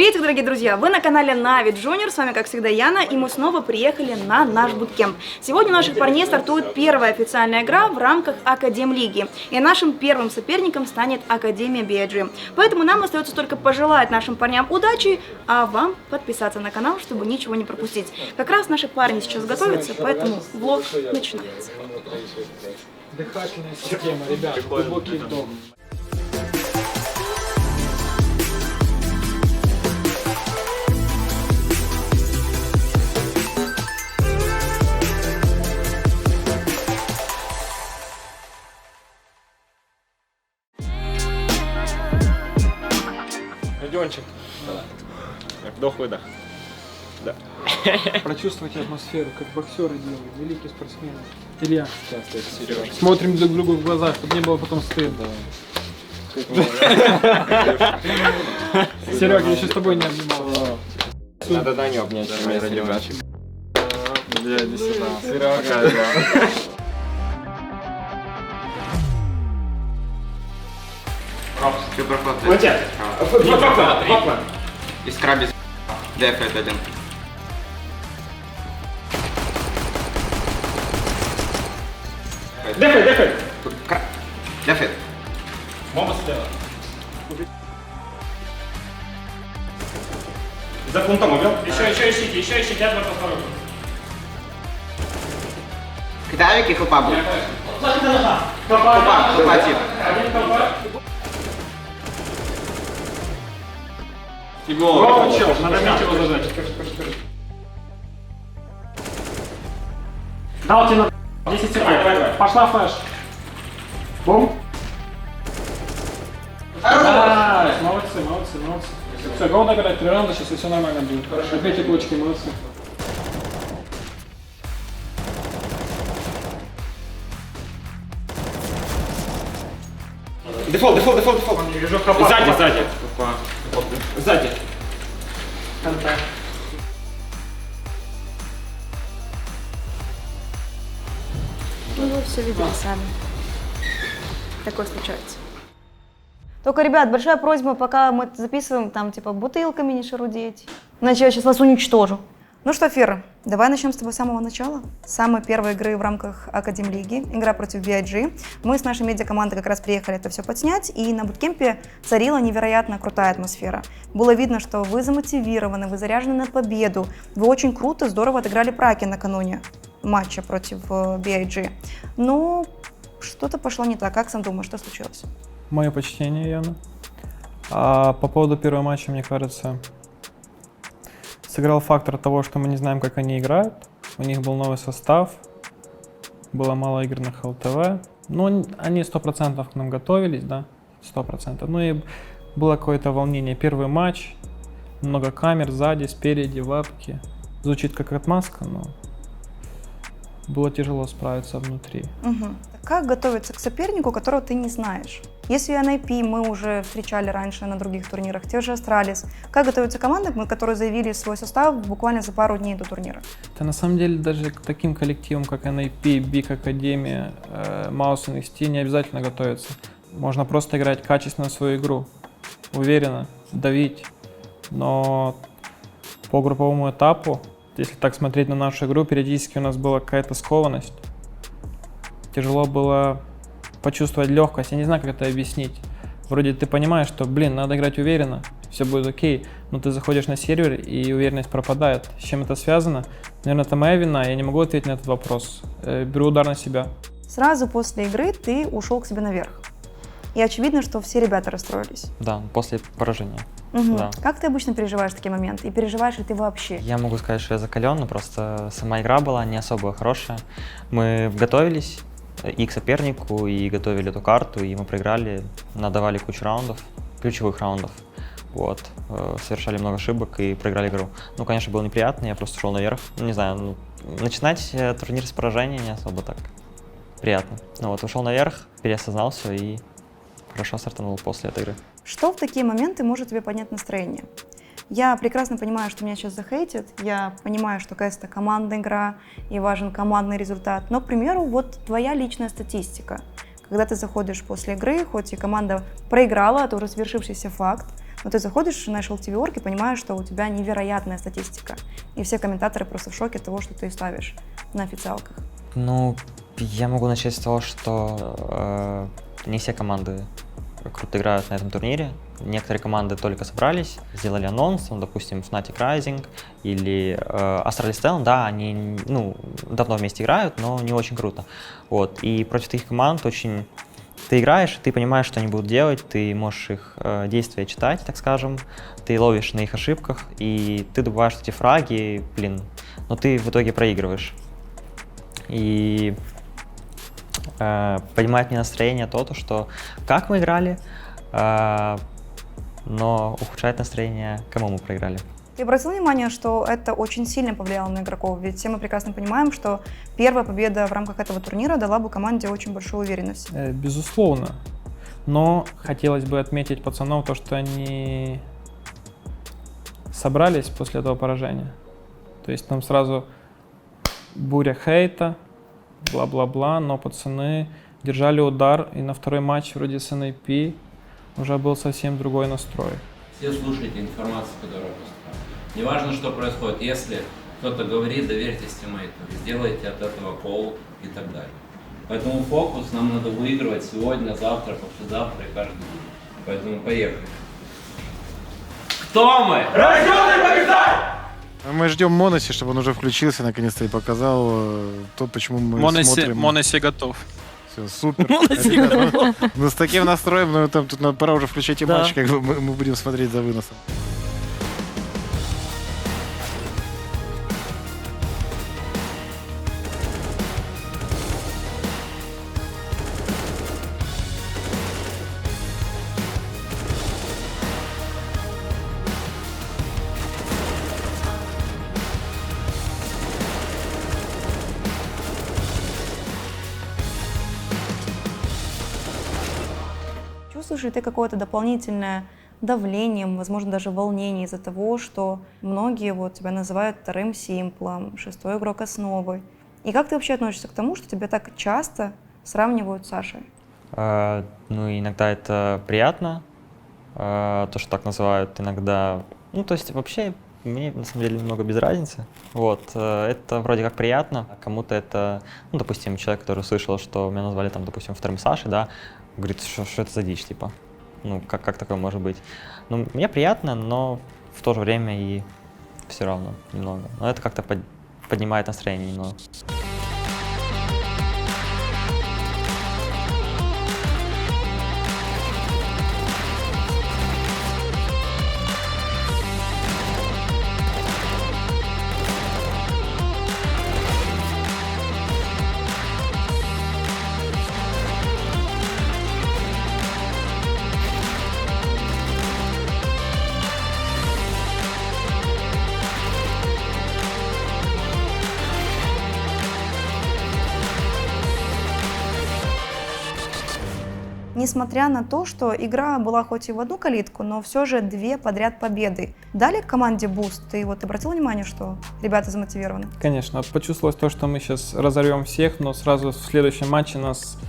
Приветик, дорогие друзья! Вы на канале Na'Vi Junior, с вами, как всегда, Яна, и мы снова приехали на наш буткемп. Сегодня у наших парней стартует первая официальная игра в рамках Академ-лиги, и нашим первым соперником станет Академия BIG. Поэтому нам остается только пожелать нашим парням удачи, а вам подписаться на канал, чтобы ничего не пропустить. Как раз наши парни сейчас готовятся, поэтому влог начинается. Дыхательная система, ребят, глубокий вдох. Родиончик. Вдох-выдох. Да. Прочувствуйте атмосферу, как боксеры делают, великие спортсмены. Илья, Серега. Смотрим друг другу в глаза, чтобы не было потом стыдно. Серега, я еще с тобой не обнимал. Надо на нее обнять, Родиончик. Бля, иди сюда. Серега, да. Летят. Факла. Искра без дефает один. Дефай! Дефает. Моба слева. За пунктом убил. Еще ищите, я только второй. Китаевик и хлопа был. Хлопа. Хлопа тип. Один хлопа. Его, Надо меч его зажать. Дал тебе на 10 секунд. Пошла флеш. Бум. Найс, молодцы. Все, гол догадать 3 раунда, сейчас все нормально будет. Опять иглочки, молодцы. Дефолт. Вижу хлопа. Сзади. Контакт. Ну вы все видели сами. Такое случается. Только, ребят, большая просьба, пока мы это записываем, там, типа, бутылками не шарудеть. Иначе я сейчас вас уничтожу. Ну что, Фера, давай начнем с тобой с самого начала. С самой первой игры в рамках Академ-лиги, игра против BIG. Мы с нашей медиакомандой как раз приехали это все подснять, и на буткемпе царила невероятно крутая атмосфера. Было видно, что вы замотивированы, вы заряжены на победу, вы очень круто, здорово отыграли праки накануне матча против BIG. Но что-то пошло не так. Как сам думаешь, что случилось? Мое почтение, Яна. А по поводу первого матча, мне кажется, сыграл фактор того, что мы не знаем, как они играют. У них был новый состав, было мало игр на ХЛТВ. Но они 100% к нам готовились, да, 100%. Ну и было какое-то волнение. Первый матч, много камер сзади, спереди, вебки. Звучит как отмазка, но было тяжело справиться внутри. Угу. Как готовиться к сопернику, которого ты не знаешь? Если NIP мы уже встречали раньше на других турнирах, те же Астралис. Как готовятся команды, которые заявили свой состав буквально за пару дней до турнира? Да, на самом деле даже к таким коллективам, как NIP, Big Академия, Mouse NXT не обязательно готовиться. Можно просто играть качественно свою игру, уверенно, давить. Но по групповому этапу, если так смотреть на нашу игру, периодически у нас была какая-то скованность. Тяжело было почувствовать легкость. Я не знаю, как это объяснить. Вроде ты понимаешь, что, надо играть уверенно, все будет окей, но ты заходишь на сервер и уверенность пропадает. С чем это связано? Наверное, это моя вина, я не могу ответить на этот вопрос. Беру удар на себя. Сразу после игры ты ушел к себе наверх. И очевидно, что все ребята расстроились. Да, после поражения. Угу. Да. Как ты обычно переживаешь такие моменты? И переживаешь ли ты вообще? Я могу сказать, что я закален, но просто сама игра была не особо хорошая. Мы готовились и к сопернику, и готовили эту карту, и мы проиграли, надавали кучу раундов, ключевых раундов. Вот, совершали много ошибок и проиграли игру. Ну, конечно, было неприятно, я просто шел наверх. Не знаю, начинать турнир с поражения не особо так приятно. Ну вот, ушел наверх, переосознал все и хорошо стартанул после этой игры. Что в такие моменты может тебе поднять настроение? Я прекрасно понимаю, что меня сейчас захейтят, я понимаю, что КС — это командная игра и важен командный результат, но, к примеру, вот твоя личная статистика. Когда ты заходишь после игры, хоть и команда проиграла, это уже свершившийся факт, Но ты заходишь на HLTV.org и понимаешь, что у тебя невероятная статистика. И все комментаторы просто в шоке от того, что ты ставишь на официалках. Ну, я могу начать с того, что не все команды круто играют на этом турнире. Некоторые команды только собрались, сделали анонс, ну, допустим, Fnatic Rising или Astralis Talon, да, они давно вместе играют, но не очень круто. Вот. И против таких команд очень... Ты играешь, ты понимаешь, что они будут делать, ты можешь их действия читать, так скажем, ты ловишь на их ошибках, и ты добываешь эти фраги, но ты в итоге проигрываешь. И поднимает мне настроение то, что как мы играли, но ухудшает настроение, кому мы проиграли. Ты обратил внимание, что это очень сильно повлияло на игроков? Ведь все мы прекрасно понимаем, что первая победа в рамках этого турнира дала бы команде очень большую уверенность. Безусловно. Но хотелось бы отметить пацанов то, что они собрались после этого поражения. То есть там сразу буря хейта, бла-бла-бла, но пацаны держали удар, и на второй матч вроде с NIP уже был совсем другой настрой. Все слушайте информацию, которая поступает. Неважно, что происходит, если кто-то говорит, доверьтесь тиммейту, сделайте от этого кол и так далее. Поэтому фокус нам надо выигрывать сегодня, завтра, послезавтра и каждый день. Поэтому поехали. Кто мы? Мы ждем Моноси, чтобы он уже включился наконец-то и показал то, почему мы смотрим. Моноси готов. Все, супер. Ну, с таким настроем, тут пора уже включать и матч, как бы мы будем смотреть за выносом. Чувствуешь ли ты какое-то дополнительное давление, возможно, даже волнение из-за того, что многие тебя называют вторым симплом, шестой игрок основы? И как ты вообще относишься к тому, что тебя так часто сравнивают с Сашей? Иногда это приятно, то, что так называют, иногда... то есть вообще мне на самом деле немного без разницы. Это вроде как приятно, а кому-то это, допустим, человек, который услышал, что меня назвали там, допустим, вторым Сашей, да, говорит, что это за дичь, типа, как такое может быть? Мне приятно, но в то же время и все равно немного. Но это как-то поднимает настроение немного. Несмотря на то, что игра была хоть и в одну калитку, но все же 2 подряд победы. Дали команде буст? Ты обратил внимание, что ребята замотивированы? Конечно, почувствовалось то, что мы сейчас разорвем всех, но сразу в следующем матче нас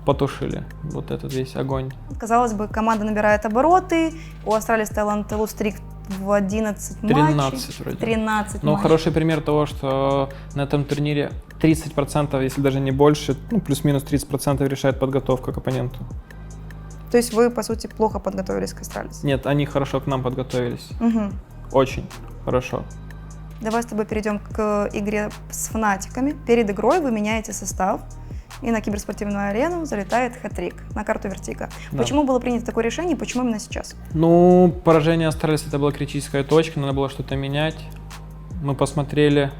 потушили. Этот весь огонь. Казалось бы, команда набирает обороты, у Astralis Talon лустрик в 11 13 матчей. вроде. 13 Но матчей. хороший пример того, что на этом турнире 30%, если даже не больше, плюс-минус 30% решает подготовка к оппоненту. То есть вы, по сути, плохо подготовились к Astralis? Нет, они хорошо к нам подготовились. Угу. Очень хорошо. Давай с тобой перейдем к игре с фнатиками. Перед игрой вы меняете состав, и на киберспортивную арену залетает хэт-трик на карту Вертика. Да. Почему было принято такое решение и почему именно сейчас? Поражение Astralis — это была критическая точка, надо было что-то менять. Мы посмотрели,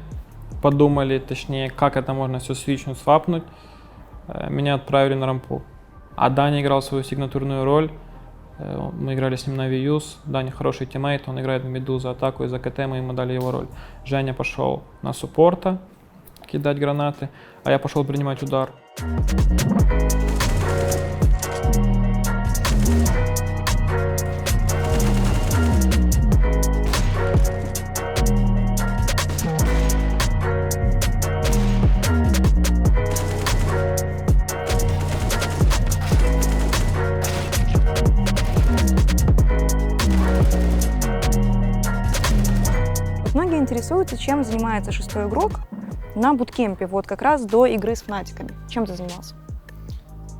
подумали, точнее, как это можно все свичнуть, свапнуть. Меня отправили на рампу. А Даня играл свою сигнатурную роль. Мы играли с ним на Виюз. Даня хороший тиммейт, он играет на миду за атаку и за КТ, мы ему дали его роль. Женя пошел на суппорта, кидать гранаты, а я пошел принимать удар. интересуется, чем занимается шестой игрок на буткемпе, вот как раз до игры с фнатиками. Чем ты занимался?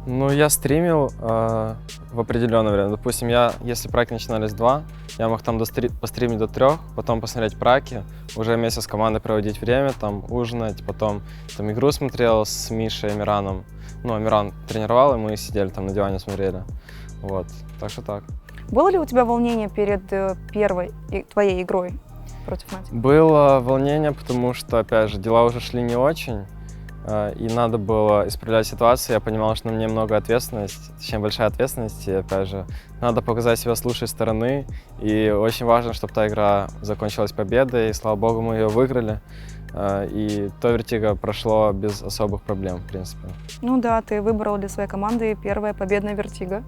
Ну, я стримил в определенное время. Допустим, если праки начинались 2, я мог там постримить до 3, потом посмотреть праки, уже вместе с командой проводить время, там ужинать, потом там игру смотрел с Мишей и Мираном. Ну, Миран тренировал, и мы сидели там на диване смотрели. Вот, так что так. Было ли у тебя волнение перед первой твоей игрой против Фнатика? Было волнение, потому что, опять же, дела уже шли не очень, и надо было исправлять ситуацию. Я понимал, что на мне много ответственности, точнее, большая ответственность, и, опять же, надо показать себя с лучшей стороны, и очень важно, чтобы та игра закончилась победой, и, слава богу, мы ее выиграли, и то Вертиго прошло без особых проблем, в принципе. Ну да, ты выбрал для своей команды первое победное Вертиго.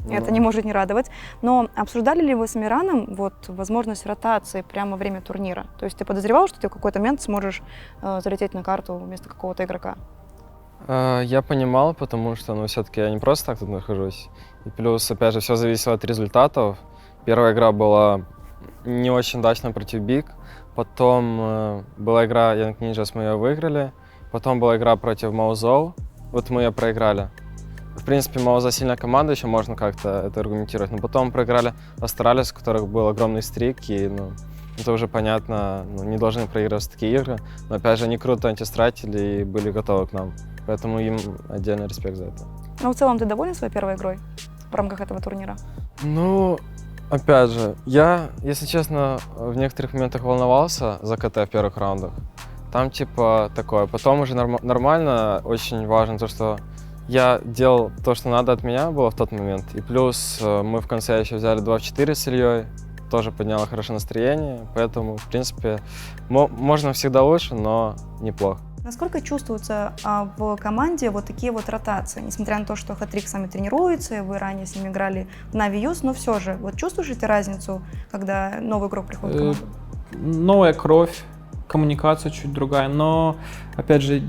Ну, Это не может не радовать. Но обсуждали ли вы с Мираном вот возможность ротации прямо во время турнира? То есть ты подозревал, что ты в какой-то момент сможешь залететь на карту вместо какого-то игрока? Я понимал, потому что, ну, все-таки я не просто так тут нахожусь. И плюс, опять же, все зависело от результатов. Первая игра была не очень удачная против Биг. Потом была игра Young Ninjas, мы ее выиграли. Потом была игра против Маузов. Вот мы ее проиграли. В принципе, Мауза сильная команда, еще можно как-то это аргументировать. Но потом проиграли Астралис, у которых был огромный стрик, и, ну, это уже понятно, ну, не должны проигрывать такие игры. Но опять же, они круто антистратили и были готовы к нам. Поэтому им отдельный респект за это. Но в целом ты доволен своей первой игрой в рамках этого турнира? Ну, опять же, я, если честно, в некоторых моментах волновался за КТ в первых раундах. Там типа такое. Потом уже нормально, очень важно то, что я делал то, что надо от меня было в тот момент. И плюс мы в конце еще взяли 2 в 4 с Ильей. Тоже подняло хорошее настроение. Поэтому, в принципе, можно всегда лучше, но неплохо. Насколько чувствуются в команде вот такие вот ротации? Несмотря на то, что Hat-Trick сами тренируется, и вы ранее с ними играли в Na'Vi Youth, но все же, вот чувствуешь ли ты разницу, когда новый игрок приходит в команду? Новая кровь, коммуникация чуть другая, но, опять же,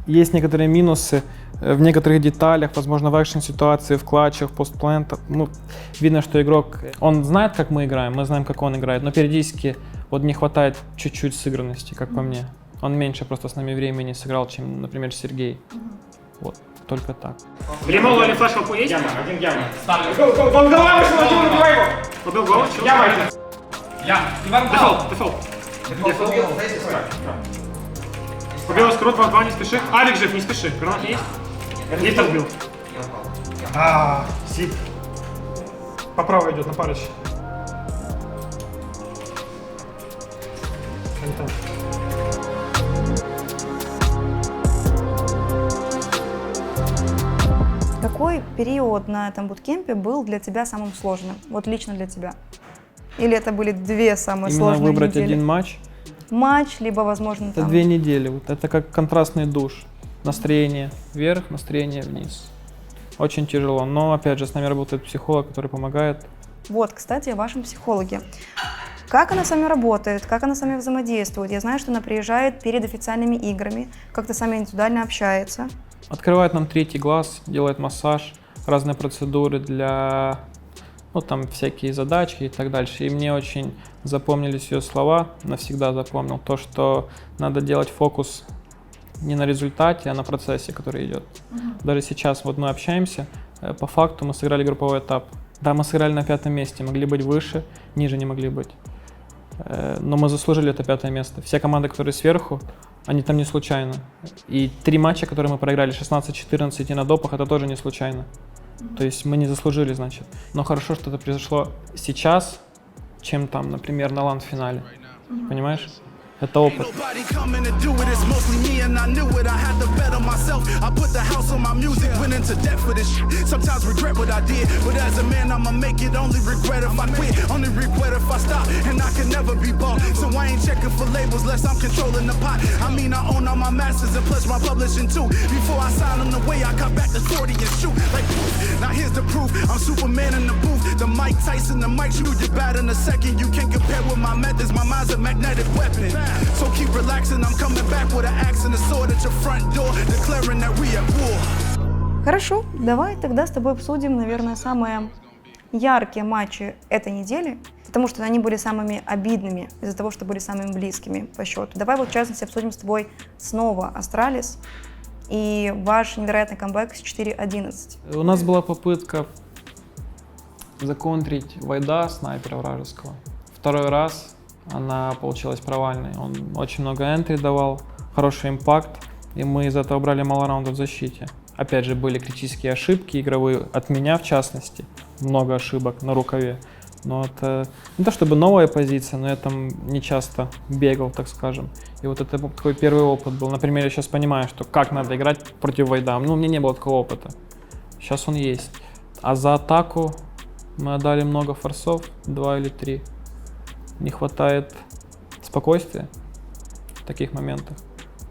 есть некоторые минусы в некоторых деталях, возможно, в экшн-ситуации, в клатчах, в постплентах. Ну, видно, что игрок, он знает, как мы играем, мы знаем, как он играет, но периодически вот не хватает чуть-чуть сыгранности, как по мне. Он меньше просто с нами времени сыграл, чем, например, Сергей. Вот, только так. Гримол или флеш хелпу есть? Яма, один яма. Он голова вышел, один убивай его. Убил голову, яма. Я. Иван дефолт. Убил скрут, 2-2, не спеши. Авик жив, не спеши. Гранат есть? Лифт отбил. Сип. По правой идет, на парыч. Какой период на этом буткемпе был для тебя самым сложным? Вот лично для тебя? Или это были две самые Именно сложные выбрать недели? один матч. Матч, либо, возможно, Это там... 2 недели. Вот это как контрастный душ. Настроение вверх, настроение вниз. Очень тяжело. Но, опять же, с нами работает психолог, который помогает. Вот, кстати, о вашем психологе. Как она с вами работает, как она с вами взаимодействует? Я знаю, что она приезжает перед официальными играми, как-то с вами индивидуально общается. Открывает нам третий глаз, делает массаж, разные процедуры для, ну, там, всякие задачки и так дальше. И мне очень запомнились ее слова, навсегда запомнил, то, что надо делать фокус не на результате, а на процессе, который идет. Даже сейчас вот мы общаемся, по факту мы сыграли групповой этап. Да, мы сыграли на 5-м месте, могли быть выше, ниже не могли быть. Но мы заслужили это 5-е место. Все команды, которые сверху, они там не случайно. И 3 матча, которые мы проиграли, 16-14 и на допах, это тоже не случайно. То есть мы не заслужили, значит. Но хорошо, что это произошло сейчас, чем там, например, на ланд-финале. Понимаешь? Это опыт. So keep relaxing, I'm coming back with an axe and a sword at your front door, declaring that we at war. Хорошо, давай тогда с тобой обсудим, наверное, самые яркие матчи этой недели. Потому что они были самыми обидными из-за того, что были самыми близкими по счету. Давай вот в частности обсудим с тобой снова Астралис и ваш невероятный камбэк с 4-11. У нас была попытка законтрить Вайда, снайпера вражеского. Второй раз она получилась провальной. Он очень много энтри давал, хороший импакт, и мы из этого брали мало раундов в защите. Опять же, были критические ошибки игровые, от меня в частности. Много ошибок на рукаве. Но это не то чтобы новая позиция, но я там не часто бегал, так скажем. И вот это такой первый опыт был. Например, я сейчас понимаю, что как надо играть против Вайда. Ну, у меня не было такого опыта. Сейчас он есть. А за атаку мы отдали много форсов, 2 или 3. Не хватает спокойствия в таких моментах.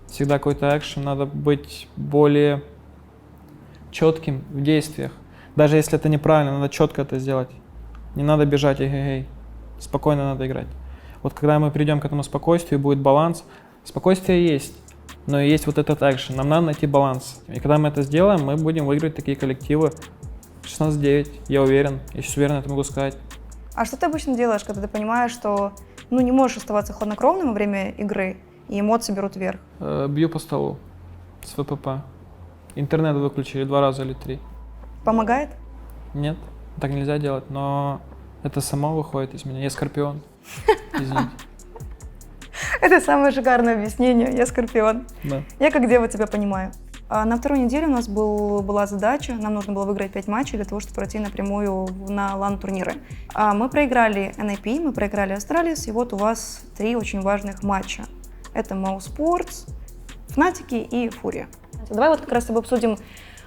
Всегда какой-то экшен, надо быть более четким в действиях. Даже если это неправильно, надо четко это сделать. Не надо бежать, эй, спокойно надо играть. Вот когда мы придем к этому спокойствию, будет баланс. Спокойствие есть, но и есть вот этот экшен. Нам надо найти баланс. И когда мы это сделаем, мы будем выиграть такие коллективы 16-9, я уверен. Я сейчас уверенно это могу сказать. А что ты обычно делаешь, когда ты понимаешь, что не можешь оставаться хладнокровным во время игры, и эмоции берут вверх? Бью по столу с ВПП. Интернет выключили 2 раза или 3. Помогает? Нет, так нельзя делать, но это само выходит из меня. Я скорпион. Извините. Это самое шикарное объяснение. Я скорпион. Да. Я как дева тебя понимаю. На второй неделе у нас была задача, нам нужно было выиграть 5 матчей для того, чтобы пройти напрямую на лан-турниры. Мы проиграли NIP, мы проиграли Астралис, и вот у вас 3 очень важных матча. Это Mousesports, Фнатики и Фурия. Давай вот как раз с тобой обсудим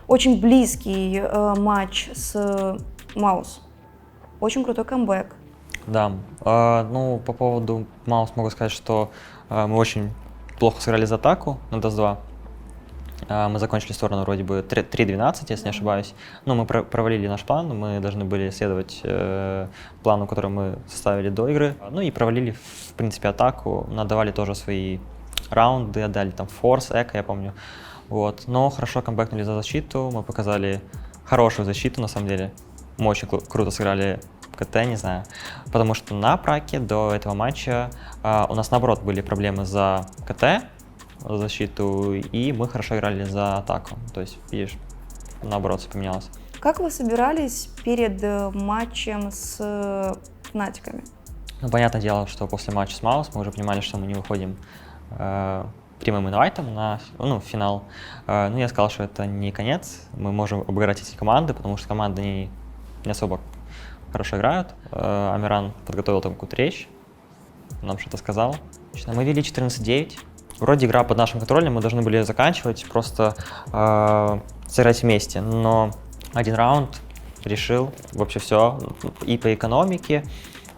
очень близкий матч с Маус. Очень крутой камбэк. Да, по поводу Маус могу сказать, что мы очень плохо сыграли за атаку на DOS2. Мы закончили сторону вроде бы 3-12, если не ошибаюсь. Но мы провалили наш план, мы должны были следовать плану, который мы составили до игры. Ну и провалили, в принципе, атаку, надавали тоже свои раунды, отдали там форс, эко, я помню. Вот. Но хорошо камбэкнули за защиту, мы показали хорошую защиту, на самом деле. Мы очень круто сыграли КТ, не знаю. Потому что на праке до этого матча у нас, наоборот, были проблемы за КТ, за защиту, и мы хорошо играли за атаку. То есть, видишь, наоборот, все поменялось. Как вы собирались перед матчем с Фнатиками? Ну, понятное дело, что после матча с Маус мы уже понимали, что мы не выходим прямым инвайтом на финал. Ну, я сказал, что это не конец, мы можем обыграть эти команды, потому что команды не особо хорошо играют. Амиран подготовил там какую-то речь, нам что-то сказал. Мы вели 14-9. Вроде игра под нашим контролем, мы должны были заканчивать, просто сыграть вместе. Но один раунд решил вообще все и по экономике,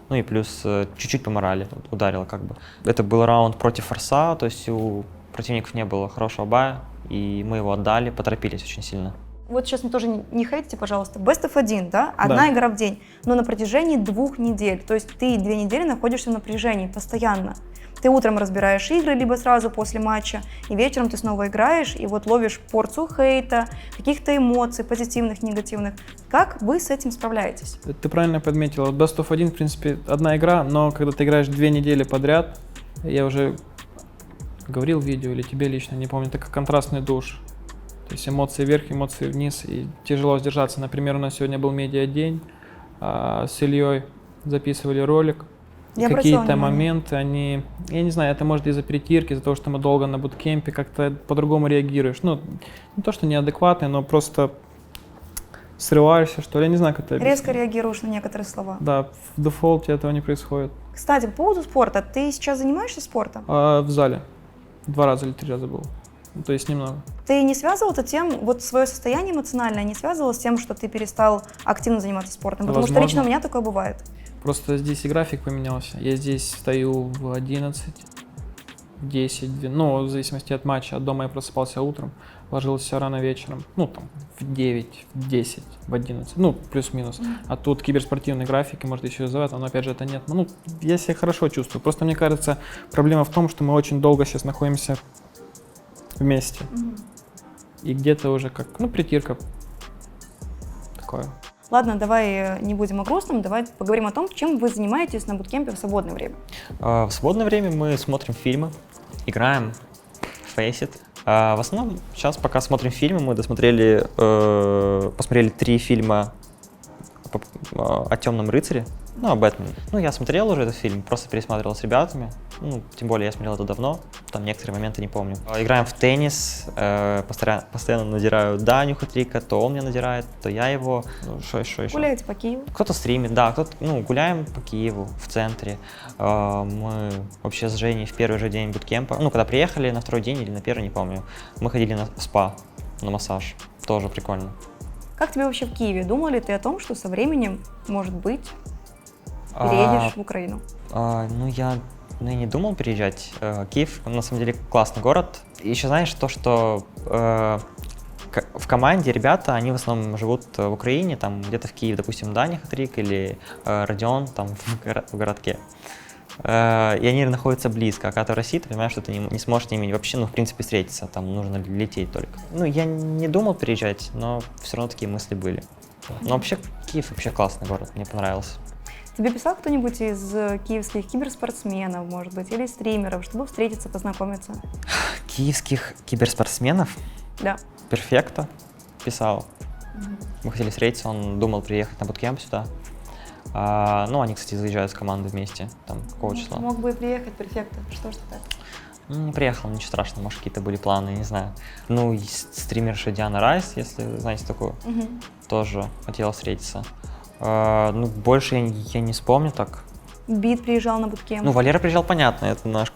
ну и плюс чуть-чуть по морали ударило как бы. Это был раунд против форса, то есть у противников не было хорошего бая, и мы его отдали, поторопились очень сильно. Вот сейчас мне тоже не хейтите, пожалуйста. Best of 1, да? Одна игра в день, но на протяжении 2 недель. То есть ты 2 недели находишься в напряжении постоянно. Ты утром разбираешь игры, либо сразу после матча, и вечером ты снова играешь, и вот ловишь порцию хейта, каких-то эмоций, позитивных, негативных. Как вы с этим справляетесь? Ты правильно подметила. Вот Best of 1, в принципе, одна игра, но когда ты играешь 2 недели подряд, я уже говорил в видео или тебе лично, не помню, это как контрастный душ. То есть эмоции вверх, эмоции вниз, и тяжело сдержаться. Например, у нас сегодня был медиадень, с Ильей записывали ролик. Какие-то моменты, они, я не знаю, это может из-за притирки, из-за того, что мы долго на буткемпе, как-то по-другому реагируешь. Ну, не то, что неадекватный, но просто срываешься, что ли, я не знаю, как это объяснить. Резко реагируешь на некоторые слова. Да, в дефолте этого не происходит. Кстати, по поводу спорта, ты сейчас занимаешься спортом? В зале. 2 раза или 3 раза был. Ну, то есть немного. Ты не связывал это тем, вот свое состояние эмоциональное не связывало с тем, что ты перестал активно заниматься спортом? Потому что лично у меня такое бывает. Просто здесь и график поменялся. Я здесь встаю в 11, в 10, ну, в зависимости от матча. От дома я просыпался утром, ложился рано вечером, ну, там, в 9, в 10, в 11, ну, плюс-минус. А тут киберспортивный график, и, может, еще из-за этого, но, опять же, это нет. Ну, я себя хорошо чувствую. Просто, мне кажется, проблема в том, что мы очень долго сейчас находимся вместе. И где-то уже как, притирка такое. Ладно, давай не будем о грустном, давай поговорим о том, чем вы занимаетесь на буткемпе в свободное время. В свободное время мы смотрим фильмы, играем в Face It. В основном сейчас пока смотрим фильмы, мы посмотрели 3 фильма о Темном рыцаре, о Бэтмене. Я смотрел уже этот фильм, просто пересматривал с ребятами. Тем более я смотрел это давно, там некоторые моменты не помню. Играем в теннис, постоянно надираю Даню Хатрика, то он меня надирает, то я его. Что еще? Гуляете по Киеву? Кто-то стримит, да, гуляем по Киеву, в центре. Мы вообще с Женей в первый же день буткемпа, когда приехали на второй день или на первый, не помню, мы ходили в спа, на массаж, тоже прикольно. Как тебе вообще в Киеве? Думал ли ты о том, что со временем, может быть, переедешь в Украину? Я не думал переезжать. Киев, на самом деле, классный город. Еще знаешь, то, что в команде ребята, они в основном живут в Украине, там где-то в Киеве, допустим, Даня Хатрик или Родион там в городке. И они находятся близко, а когда ты в России, ты понимаешь, что ты не сможешь с ними вообще, в принципе, встретиться, там нужно лететь только. Я не думал переезжать, но все равно такие мысли были. Но вообще Киев вообще классный город, мне понравился. Тебе писал кто-нибудь из киевских киберспортсменов, может быть, или стримеров, чтобы встретиться, познакомиться? Киевских киберспортсменов? Да. Перфекто писал. Мы хотели встретиться, он думал приехать на буткемп сюда. Они, кстати, заезжают с командой вместе, там, какого числа. Мог бы и приехать, Перфекто, что ж ты так? Не приехал, ничего страшного, может, какие-то были планы, не знаю. И стримерша Диана Райс, если знаете такую, тоже хотела встретиться. Больше я не вспомню так. Бит приезжал на буткемп. Валера приезжал, понятно, это наш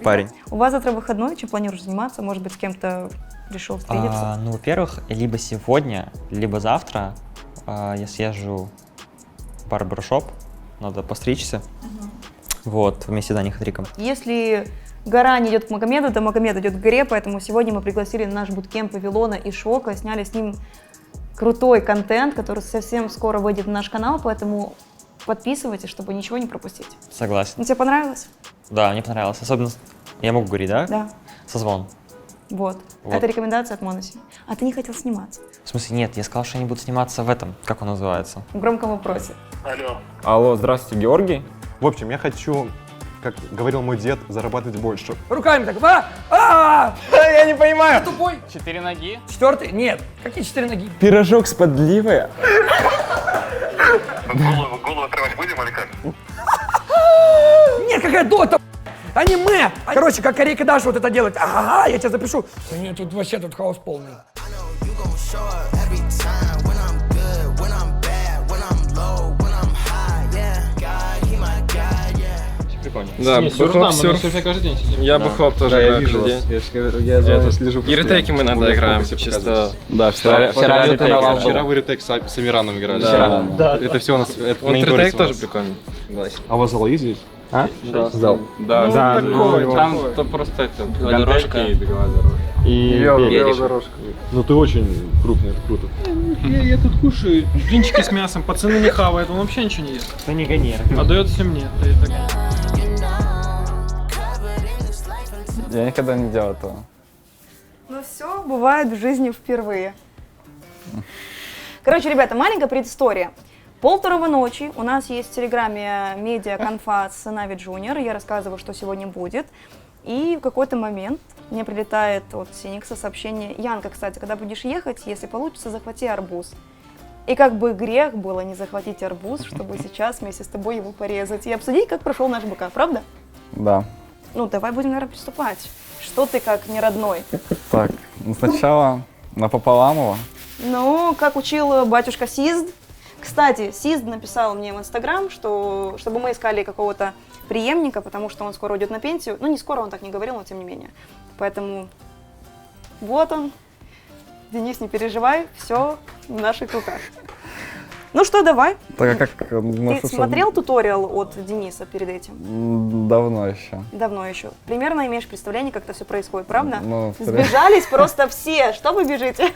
парень. У вас завтра выходной, чем планируешь заниматься? Может быть, с кем-то решил встретиться? Во-первых, либо сегодня, либо завтра я съезжу в барбершоп, надо постричься. Вместе с Даней Хатриком. Если гора не идет к Магомеду, то Магомед идет к горе, поэтому сегодня мы пригласили на наш буткемп Вавилона и Шока, сняли с ним крутой контент, который совсем скоро выйдет на наш канал, поэтому подписывайтесь, чтобы ничего не пропустить. Согласен. Тебе понравилось? Да, мне понравилось. Особенно, я могу говорить, да? Да. Созвон. Вот. Это рекомендация от Моноси. А ты не хотел сниматься? В смысле, нет, я сказал, что они будут сниматься в этом, как он называется? В громком вопросе. Алло, здравствуйте, Георгий. В общем, я хочу, как говорил мой дед, зарабатывать больше. Руками так. Я не понимаю. Ты тупой. 4 ноги. 4? Нет. Какие 4 ноги? Пирожок с подливой. Голову отрывать будем или как? Нет, какая дота, аниме. Короче, как Корейка Даша вот это делает. Ага, я тебя запишу. Нет, тут вообще хаос полный. Прикольно. Да, бэкхоп серф. каждый день сидим. Я бэкхоп тоже я играю вижу каждый вас. день. Я же говорю, я за вами слежу. И ретейки мы иногда играем, чисто... Да, вчера вы ретейк с Амираном играли. Да. Это все у нас... Он ретейк тоже прикольный. А у вас зал есть здесь? А? Зал. Да. Там просто это... Дорожка и беговая дорожка. И велодорожка. Ну ты очень крупный, это круто. Я тут кушаю блинчики с мясом, пацаны не хавают, он вообще ничего не ест. Да не гони. Отдает все мне. Я никогда не делал этого. Ну все бывает в жизни впервые. Короче, ребята, маленькая предыстория. 1:30 ночи у нас есть в Телеграме медиа-конфа с Нави Джуниор. Я рассказываю, что сегодня будет. И в какой-то момент мне прилетает от Синикса сообщение: Янка, кстати, когда будешь ехать, если получится, захвати арбуз. И как бы грех было не захватить арбуз, чтобы сейчас вместе с тобой его порезать и обсудить, как прошел наш БК, правда? Да. Давай будем, наверное, приступать. Что ты как не родной? Так, сначала напополам его. Как учил батюшка Сизд. Кстати, Сизд написал мне в Инстаграм, что чтобы мы искали какого-то преемника, потому что он скоро уйдет на пенсию. Не скоро, он так не говорил, но тем не менее. Поэтому вот он. Денис, не переживай, все в наших руках. Ну что, давай. Так, а как... Ты смотрел туториал от Дениса перед этим? Давно еще. Давно еще. Примерно имеешь представление, как это все происходит, правда? Ну, Сбежались просто все. Что вы бежите?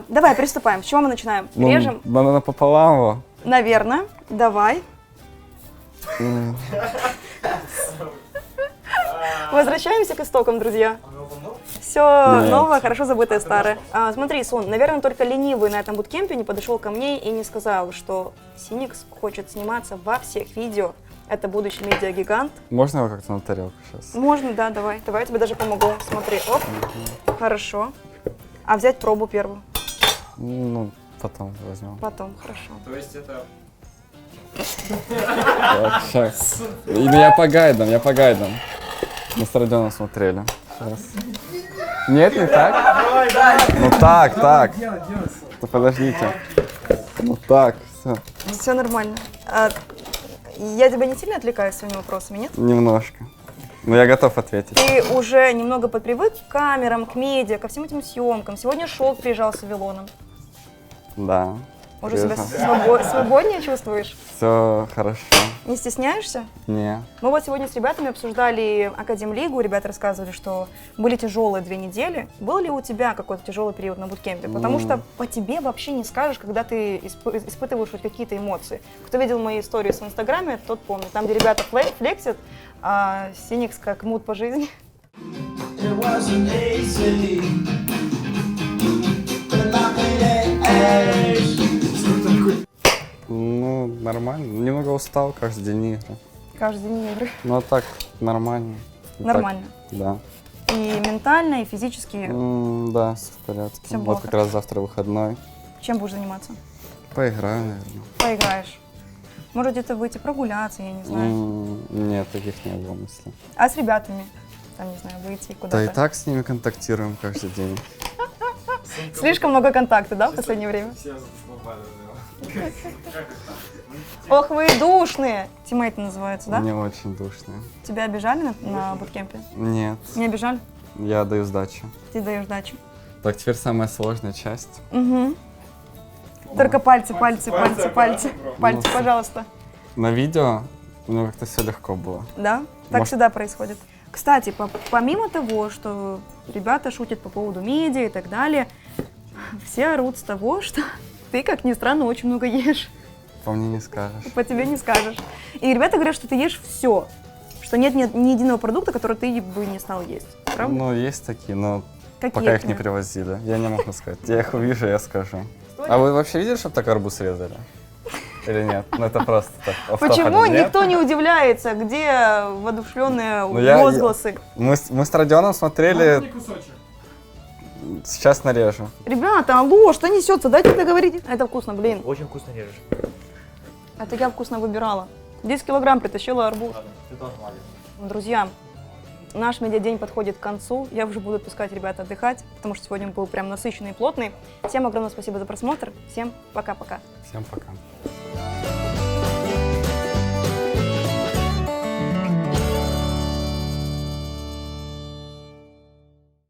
Давай, приступаем. С чего мы начинаем? Режем? Напополам его. Наверное. Давай. Возвращаемся к истокам, друзья. все Нет. новое, хорошо забытое старое. Смотри, Сун, наверное, только ленивый на этом буткемпе не подошел ко мне и не сказал, что Синикс хочет сниматься во всех видео. Это будущий медиагигант. Можно его как-то на тарелку сейчас? Можно, да, давай. Давай, я тебе даже помогу. Смотри, оп. Хорошо. А взять пробу первую? Ну, потом возьмем. Потом, хорошо. То есть это... Так, сейчас. Или я по гайдам. Мы с Родионом смотрели. Сейчас. Нет, не так? Ну так. Да подождите. Ну так, все. Все нормально. Я тебя не сильно отвлекаю своими вопросами, нет? Немножко. Но я готов ответить. Ты уже немного подпривык к камерам, к медиа, ко всем этим съемкам. Сегодня Шок приезжал с Вавилоном. Да. Уже себя свободнее чувствуешь? Все хорошо. Не стесняешься? Не. Мы вот сегодня с ребятами обсуждали Академлигу. Ребята рассказывали, что были тяжелые 2 недели. Был ли у тебя какой-то тяжелый период на буткемпе? Потому что по тебе вообще не скажешь, когда ты испытываешь хоть какие-то эмоции. Кто видел мои истории в Инстаграме, тот помнит. Там, где ребята флексят, а Синикс как мут по жизни. Ну, нормально. Немного устал, каждый день игры. Каждый день игры. Ну, а так, нормально. И Нормально. Так, да. И ментально, и физически. Да, все в порядке. Всё Вот было как хорошо. раз завтра выходной. Чем будешь заниматься? Поиграю, наверное. Поиграешь. Может, где-то выйти прогуляться, я не знаю. Нет, таких не было мыслей. А с ребятами? Там, не знаю, выйти куда-то. Да и так с ними контактируем каждый день. Слишком много контакта, да, в последнее время? Ох, вы душные! Тиммейты называются, да? Не очень душные. Тебя обижали на буткемпе? Нет, Не обижали? я даю сдачу. Ты даешь дачу. Так, теперь самая сложная часть. Угу. Только пальцы, пожалуйста. На видео у меня как-то все легко было. Да? Так Может- всегда происходит. Кстати, помимо того, что ребята шутят по поводу медиа и так далее, все орут с того, что ты, как ни странно, очень много ешь. По мне не скажешь. По тебе не скажешь. И ребята говорят, что ты ешь все, что нет ни единого продукта, который ты бы не стал есть. Правда? Ну, есть такие, но Какие пока их не например? привозили. Я не могу сказать. Я их увижу, я скажу. А вы вообще видели, чтобы так арбуз резали? Или нет? Ну, это просто так. Почему Нет? никто не удивляется, где воодушевленные Ну, я- возгласы? Мы с Родионом смотрели... Сейчас нарежу. Ребята, алло, что несется? Дайте договорить. Это вкусно, блин. Очень вкусно режешь. Это я вкусно выбирала. 10 килограмм притащила арбуз. Ты тоже молодец. Друзья, наш медиадень подходит к концу. Я уже буду отпускать ребят отдыхать, потому что сегодня был прям насыщенный и плотный. Всем огромное спасибо за просмотр. Всем пока-пока. Всем пока.